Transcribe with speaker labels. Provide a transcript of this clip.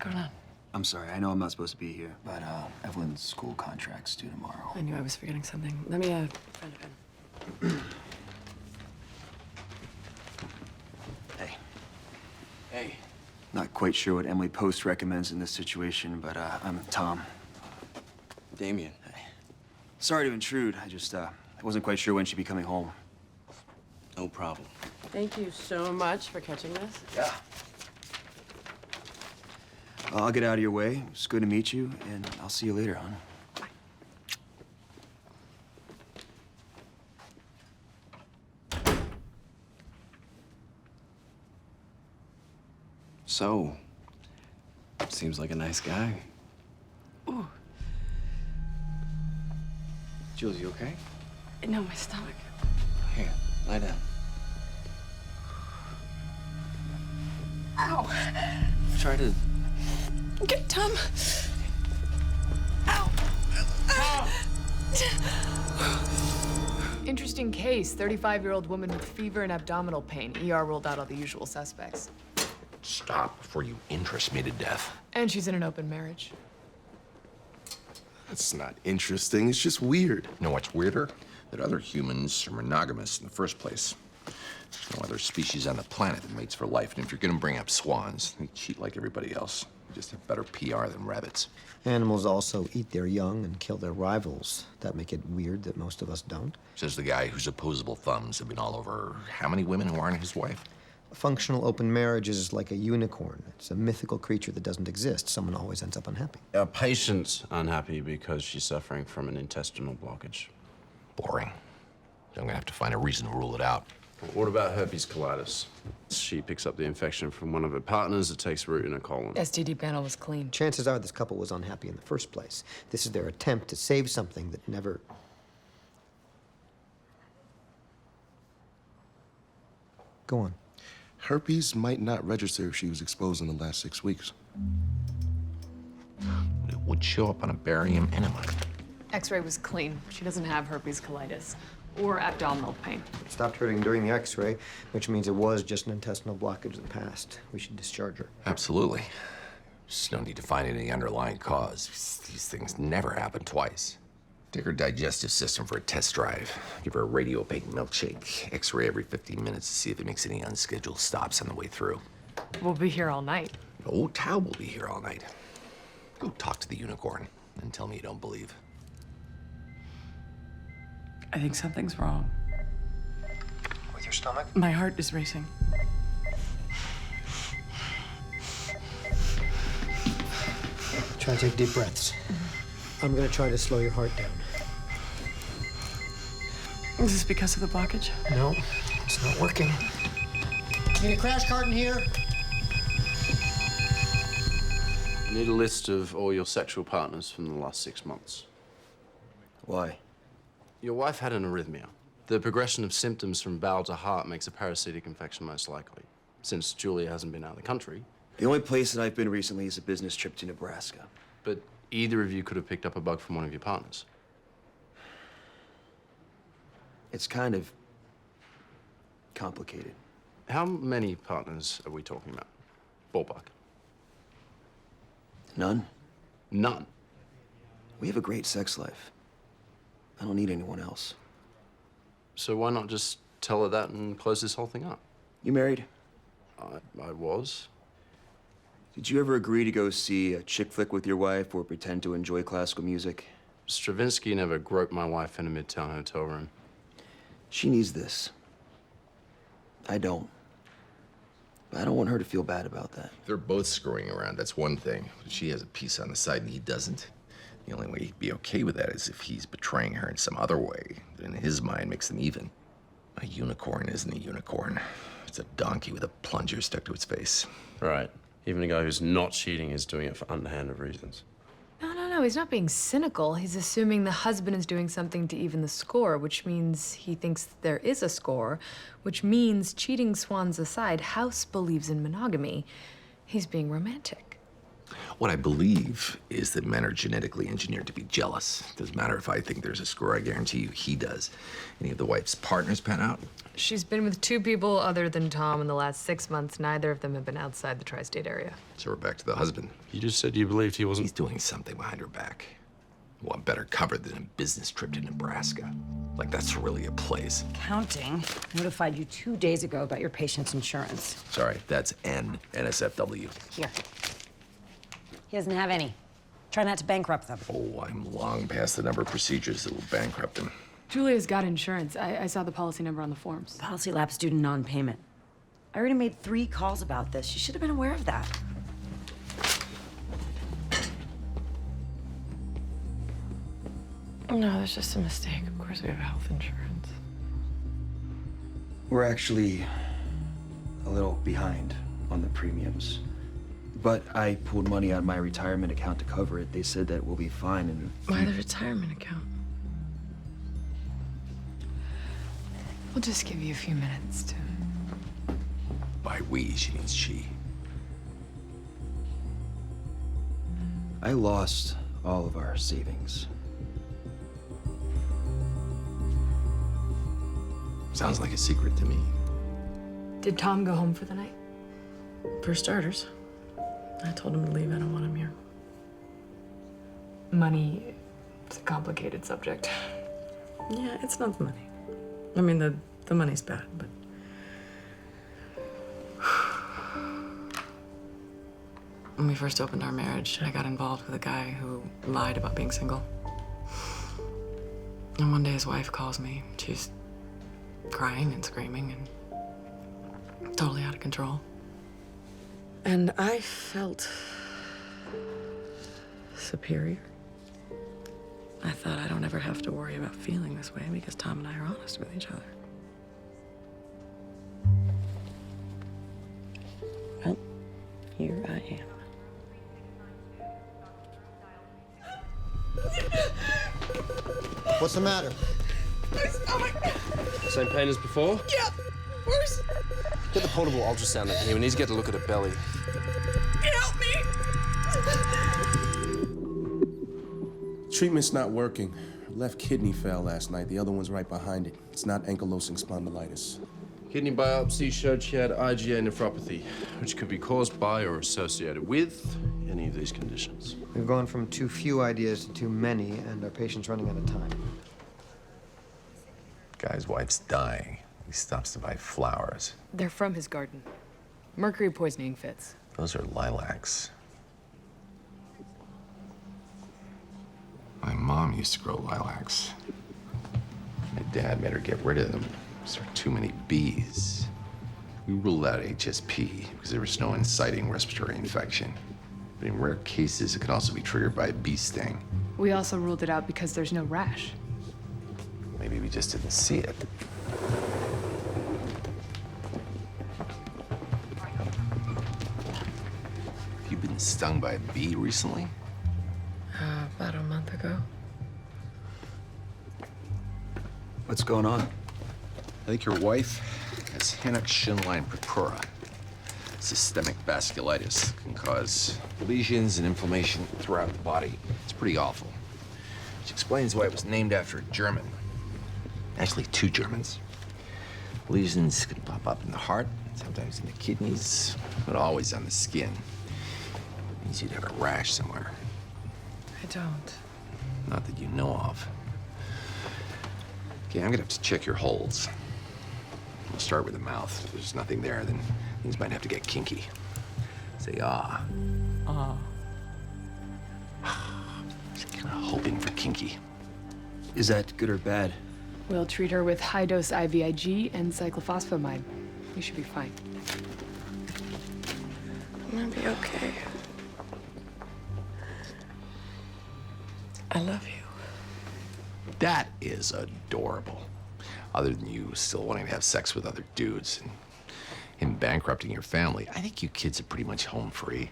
Speaker 1: going on?
Speaker 2: I'm sorry, I know I'm not supposed to be here, but Evelyn's school contract's due tomorrow.
Speaker 1: I knew I was forgetting something. Let me, find a pen.
Speaker 2: Hey.
Speaker 3: Hey.
Speaker 2: Not quite sure what Emily Post recommends in this situation, but I'm Tom.
Speaker 3: Damien.
Speaker 2: Hey. Sorry to intrude. I wasn't quite sure when she'd be coming home.
Speaker 3: No problem.
Speaker 1: Thank you so much for catching this.
Speaker 2: Yeah. I'll get out of your way. It's good to meet you, and I'll see you later, hon.
Speaker 3: So, seems like a nice guy.
Speaker 1: Ooh.
Speaker 3: Jules, you okay?
Speaker 1: No, my stomach.
Speaker 3: Here, lie down.
Speaker 1: Ow.
Speaker 3: Try to...
Speaker 1: Get Tom. Ow.
Speaker 4: Interesting case. 35-year-old woman with fever and abdominal pain. ER ruled out all the usual suspects.
Speaker 5: Stop before you interest me to death.
Speaker 4: And she's in an open marriage.
Speaker 6: That's not interesting. It's just weird.
Speaker 5: You know what's weirder? That other humans are monogamous in the first place. There's no other species on the planet that mates for life. And if you're gonna bring up swans, they cheat like everybody else. They just have better PR than rabbits.
Speaker 7: Animals also eat their young and kill their rivals. That make it weird that most of us don't.
Speaker 5: Says the guy whose opposable thumbs have been all over how many women who aren't his wife?
Speaker 7: A functional open marriage is like a unicorn. It's a mythical creature that doesn't exist. Someone always ends up unhappy.
Speaker 3: Our patient's unhappy because she's suffering from an intestinal blockage.
Speaker 5: Boring. I'm gonna have to find a reason to rule it out.
Speaker 3: What about herpes colitis? She picks up the infection from one of her partners. It takes root in her colon.
Speaker 4: STD panel was clean.
Speaker 7: Chances are this couple was unhappy in the first place. This is their attempt to save something that never... Go on.
Speaker 6: Herpes might not register if she was exposed in the last 6 weeks.
Speaker 5: But it would show up on a barium enema.
Speaker 4: X-ray was clean. She doesn't have herpes colitis or abdominal pain.
Speaker 7: It stopped hurting during the x-ray, which means it was just an intestinal blockage in the past. We should discharge her.
Speaker 5: Absolutely. Just no need to find any underlying cause. These things never happen twice. Take her digestive system for a test drive. Give her a radio-opaque milkshake. X-ray every 15 minutes to see if it makes any unscheduled stops on the way through.
Speaker 4: We'll be here all night.
Speaker 5: Old Tao will be here all night. Go talk to the unicorn and tell me you don't believe.
Speaker 1: I think something's wrong.
Speaker 7: With your stomach?
Speaker 1: My heart is racing.
Speaker 7: Try to take deep breaths. I'm gonna try to slow your heart down.
Speaker 1: Is this because of the blockage?
Speaker 7: No, it's not working. Need a crash cart in here?
Speaker 3: You need a list of all your sexual partners from the last 6 months.
Speaker 2: Why?
Speaker 3: Your wife had an arrhythmia. The progression of symptoms from bowel to heart makes a parasitic infection most likely. Since Julia hasn't been out of the country.
Speaker 2: The only place that I've been recently is a business trip to Nebraska.
Speaker 3: But either of you could have picked up a bug from one of your partners.
Speaker 2: It's kind of complicated.
Speaker 3: How many partners are we talking about? Ballpark.
Speaker 2: None.
Speaker 3: None.
Speaker 2: We have a great sex life. I don't need anyone else.
Speaker 3: So why not just tell her that and close this whole thing up?
Speaker 2: You married?
Speaker 3: I was.
Speaker 2: Did you ever agree to go see a chick flick with your wife or pretend to enjoy classical music?
Speaker 3: Stravinsky never groped my wife in a midtown hotel room.
Speaker 2: She needs this. I don't. But I don't want her to feel bad about that.
Speaker 5: They're both screwing around, that's one thing. But she has a piece on the side and he doesn't. The only way he'd be okay with that is if he's betraying her in some other way that in his mind makes them even. A unicorn isn't a unicorn. It's a donkey with a plunger stuck to its face.
Speaker 3: Right. Even a guy who's not cheating is doing it for underhanded reasons.
Speaker 4: No, he's not being cynical. He's assuming the husband is doing something to even the score, which means he thinks there is a score, which means, cheating swans aside, House believes in monogamy. He's being romantic.
Speaker 5: What I believe is that men are genetically engineered to be jealous. Doesn't matter if I think there's a score, I guarantee you he does. Any of the wife's partners pan out?
Speaker 4: She's been with 2 people other than Tom in the last 6 months. Neither of them have been outside the tri-state area.
Speaker 5: So we're back to the husband.
Speaker 3: You just said you believed he wasn't.
Speaker 5: He's doing something behind her back. Well, better covered than a business trip to Nebraska. Like that's really a place.
Speaker 8: Counting notified you 2 days ago about your patient's insurance.
Speaker 5: Sorry, that's NSFW.
Speaker 8: Here. He doesn't have any. Try not to bankrupt them.
Speaker 5: Oh, I'm long past the number of procedures that will bankrupt him.
Speaker 1: Julia's got insurance. I saw the policy number on the forms.
Speaker 8: Policy lapse due to non-payment. I already made 3 calls about this. You should have been aware of that.
Speaker 1: No, there's just a mistake. Of course we have health insurance.
Speaker 2: We're actually a little behind on the premiums. But I pulled money out of my retirement account to cover it. They said that we'll be fine and
Speaker 1: Why the retirement account? We'll just give you a few minutes to...
Speaker 5: By we, she means she.
Speaker 2: I lost all of our savings.
Speaker 5: Sounds like a secret to me.
Speaker 1: Did Tom go home for the night? For starters. I told him to leave. I don't want him here. Money is a complicated subject. Yeah, it's not the money. I mean, the money's bad, but... When we first opened our marriage, I got involved with a guy who lied about being single. And one day his wife calls me. She's crying and screaming and totally out of control. And I felt superior. I thought I don't ever have to worry about feeling this way because Tom and I are honest with each other. Well, here I am.
Speaker 7: What's the matter?
Speaker 9: My stomach.
Speaker 10: Same pain as before?
Speaker 9: Yeah, worse.
Speaker 10: Get the portable ultrasound in here. We need to get a look at her belly.
Speaker 9: Help me.
Speaker 6: Treatment's not working. Her left kidney fell last night. The other one's right behind it. It's not ankylosing spondylitis.
Speaker 3: Kidney biopsy showed she had IgA nephropathy, which could be caused by or associated with any of these conditions.
Speaker 7: We've gone from too few ideas to too many, and our patient's running out of time.
Speaker 5: Guy's wife's dying. He stops to buy flowers.
Speaker 1: They're from his garden. Mercury poisoning fits.
Speaker 5: Those are lilacs. My mom used to grow lilacs. My dad made her get rid of them. There were too many bees. We ruled out HSP because there was no inciting respiratory infection. But in rare cases, it can also be triggered by a bee sting.
Speaker 1: We also ruled it out because there's no rash.
Speaker 5: Maybe we just didn't see it. Have you been stung by a bee recently?
Speaker 1: About a month ago.
Speaker 2: What's going on?
Speaker 5: I think your wife has Henoch Schönlein purpura. Systemic vasculitis can cause lesions and inflammation throughout the body. It's pretty awful. Which explains why it was named after a German. Actually, 2 Germans. Lesions can pop up in the heart, sometimes in the kidneys, but always on the skin. It means you'd have a rash somewhere.
Speaker 1: I don't.
Speaker 5: Not that you know of. Okay, I'm gonna have to check your holds. We'll start with the mouth. If there's nothing there, then things might have to get kinky. Say ah.
Speaker 1: Ah.
Speaker 5: Just kind of hoping for kinky.
Speaker 2: Is that good or bad?
Speaker 1: We'll treat her with high-dose IVIG and cyclophosphamide. You should be fine. I'm gonna be okay. I love you.
Speaker 5: That is adorable. Other than you still wanting to have sex with other dudes and him bankrupting your family, I think you kids are pretty much home free.